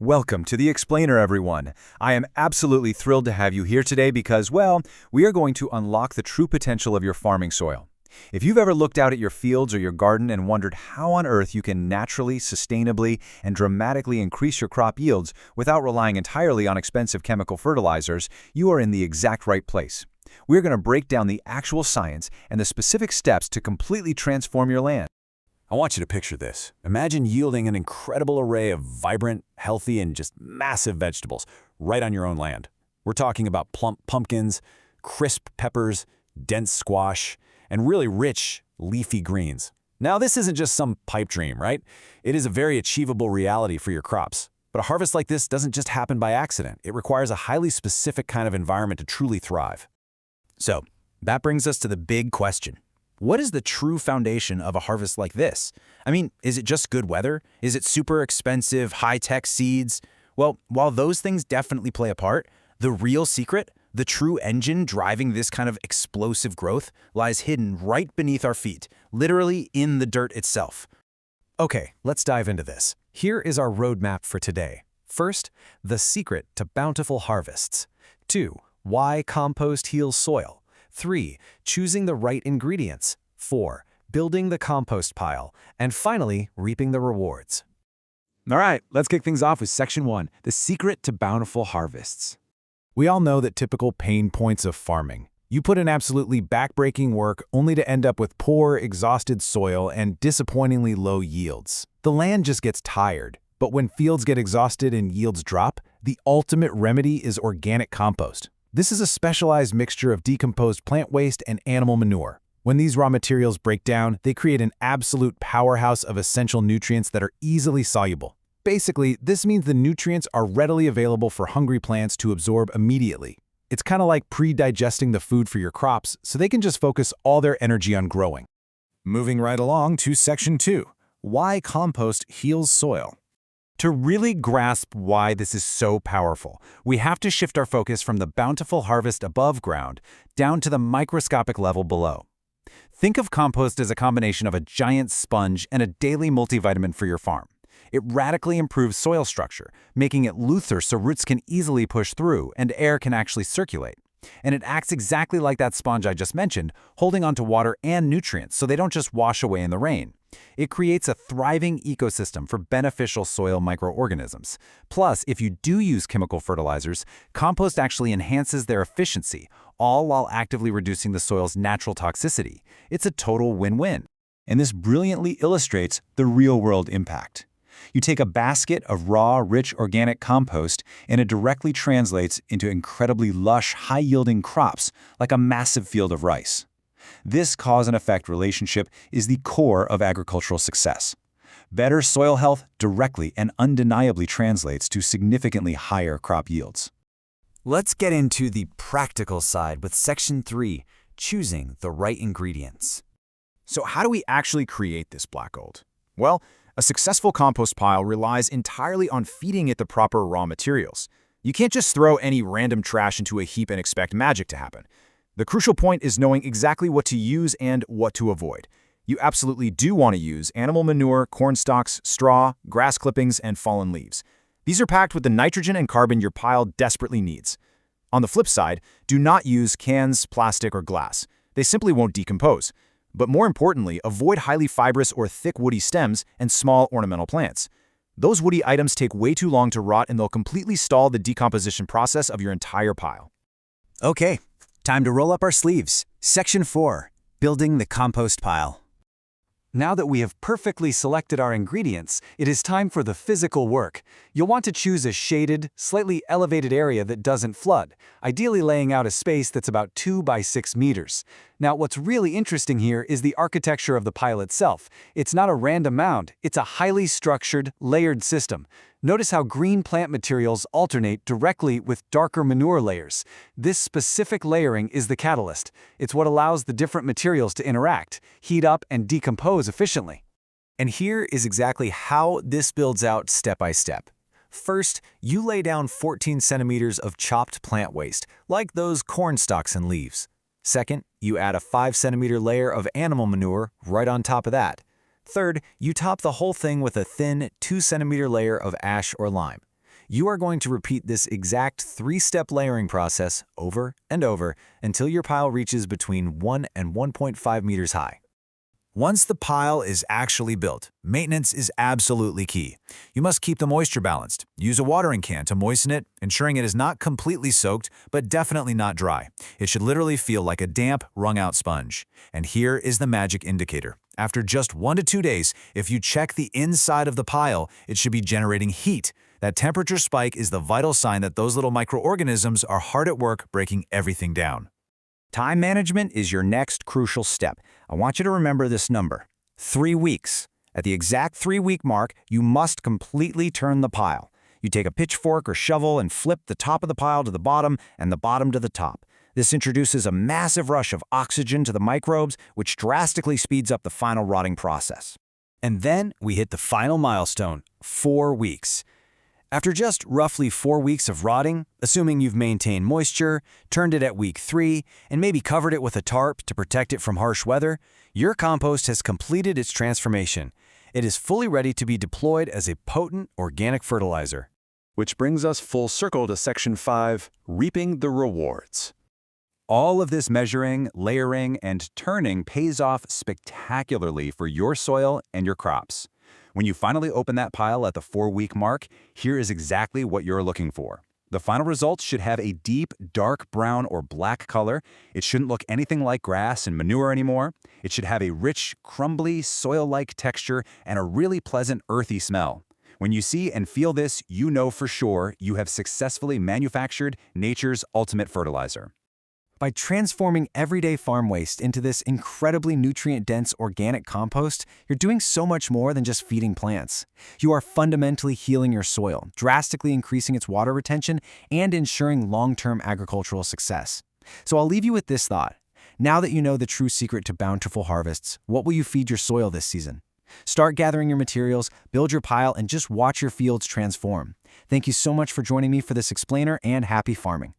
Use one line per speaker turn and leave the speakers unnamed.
Welcome to The Explainer, everyone. I am absolutely thrilled to have you here today because, well, we are going to unlock the true potential of your farming soil. If you've ever looked out at your fields or your garden and wondered how on earth you can naturally, sustainably, and dramatically increase your crop yields without relying entirely on expensive chemical fertilizers, you are in the exact right place. We're going to break down the actual science and the specific steps to completely transform your land.
I want you to picture this. Imagine yielding an incredible array of vibrant, healthy, and just massive vegetables right on your own land. We're talking about plump pumpkins, crisp peppers, dense squash, and really rich, leafy greens. Now, this isn't just some pipe dream, right? It is a very achievable reality for your crops. But a harvest like this doesn't just happen by accident. It requires a highly specific kind of environment to truly thrive.
So, that brings us to the big question. What is the true foundation of a harvest like this? I mean, is it just good weather? Is it super expensive, high-tech seeds? Well, while those things definitely play a part, the real secret, the true engine driving this kind of explosive growth, lies hidden right beneath our feet, literally in the dirt itself.
Okay, let's dive into this. Here is our roadmap for today. First, the secret to bountiful harvests. 2, why compost heals soil. 3, choosing the right ingredients. 4, building the compost pile. And finally, reaping the rewards.
All right, let's kick things off with Section 1, the secret to bountiful harvests. We all know the typical pain points of farming. You put in absolutely backbreaking work only to end up with poor, exhausted soil and disappointingly low yields. The land just gets tired. But when fields get exhausted and yields drop, the ultimate remedy is organic compost. This is a specialized mixture of decomposed plant waste and animal manure. When these raw materials break down, they create an absolute powerhouse of essential nutrients that are easily soluble. Basically, this means the nutrients are readily available for hungry plants to absorb immediately. It's kind of like pre-digesting the food for your crops, so they can just focus all their energy on growing.
Moving right along to Section 2, why compost heals soil.
To really grasp why this is so powerful, we have to shift our focus from the bountiful harvest above ground down to the microscopic level below. Think of compost as a combination of a giant sponge and a daily multivitamin for your farm. It radically improves soil structure, making it looser so roots can easily push through and air can actually circulate. And it acts exactly like that sponge I just mentioned, holding onto water and nutrients so they don't just wash away in the rain. It creates a thriving ecosystem for beneficial soil microorganisms. Plus, if you do use chemical fertilizers, compost actually enhances their efficiency, all while actively reducing the soil's natural toxicity. It's a total win-win. And this brilliantly illustrates the real-world impact. You take a basket of raw, rich organic compost, and it directly translates into incredibly lush, high-yielding crops like a massive field of rice. This cause and effect relationship is the core of agricultural success. Better soil health directly and undeniably translates to significantly higher crop yields.
Let's get into the practical side with Section 3, choosing the right ingredients.
So how do we actually create this black gold? Well, a successful compost pile relies entirely on feeding it the proper raw materials. You can't just throw any random trash into a heap and expect magic to happen. The crucial point is knowing exactly what to use and what to avoid. You absolutely do want to use animal manure, corn stalks, straw, grass clippings, and fallen leaves. These are packed with the nitrogen and carbon your pile desperately needs. On the flip side, do not use cans, plastic, or glass. They simply won't decompose. But more importantly, avoid highly fibrous or thick woody stems and small ornamental plants. Those woody items take way too long to rot and they'll completely stall the decomposition process of your entire pile.
Okay, time to roll up our sleeves. Section 4, building the compost pile. Now that we have perfectly selected our ingredients, it is time for the physical work. You'll want to choose a shaded, slightly elevated area that doesn't flood, ideally laying out a space that's about 2 by 6 meters. Now, what's really interesting here is the architecture of the pile itself. It's not a random mound, it's a highly structured, layered system. Notice how green plant materials alternate directly with darker manure layers. This specific layering is the catalyst. It's what allows the different materials to interact, heat up, and decompose efficiently.
And here is exactly how this builds out step by step. First, you lay down 14 centimeters of chopped plant waste, like those corn stalks and leaves. Second, you add a 5 centimeter layer of animal manure right on top of that. Third, you top the whole thing with a thin 2 centimeter layer of ash or lime.
You are going to repeat this exact 3-step layering process over and over until your pile reaches between 1 and 1.5 meters high.
Once the pile is actually built, maintenance is absolutely key. You must keep the moisture balanced. Use a watering can to moisten it, ensuring it is not completely soaked, but definitely not dry. It should literally feel like a damp, wrung-out sponge. And here is the magic indicator. After just 1 to 2 days, if you check the inside of the pile, it should be generating heat. That temperature spike is the vital sign that those little microorganisms are hard at work breaking everything down.
Time management is your next crucial step. I want you to remember this number: 3 weeks. At the exact 3-week mark, you must completely turn the pile. You take a pitchfork or shovel and flip the top of the pile to the bottom and the bottom to the top. This introduces a massive rush of oxygen to the microbes, which drastically speeds up the final rotting process. And then we hit the final milestone: 4 weeks. After just roughly 4 weeks of rotting, assuming you've maintained moisture, turned it at week 3, and maybe covered it with a tarp to protect it from harsh weather, your compost has completed its transformation. It is fully ready to be deployed as a potent organic fertilizer.
Which brings us full circle to Section 5, Reaping the Rewards.
All of this measuring, layering, and turning pays off spectacularly for your soil and your crops. When you finally open that pile at the 4-week mark, here is exactly what you're looking for. The final results should have a deep, dark brown or black color. It shouldn't look anything like grass and manure anymore. It should have a rich, crumbly, soil-like texture and a really pleasant, earthy smell. When you see and feel this, you know for sure you have successfully manufactured nature's ultimate fertilizer.
By transforming everyday farm waste into this incredibly nutrient-dense organic compost, you're doing so much more than just feeding plants. You are fundamentally healing your soil, drastically increasing its water retention, and ensuring long-term agricultural success. So I'll leave you with this thought. Now that you know the true secret to bountiful harvests, what will you feed your soil this season? Start gathering your materials, build your pile, and just watch your fields transform. Thank you so much for joining me for this explainer, and happy farming.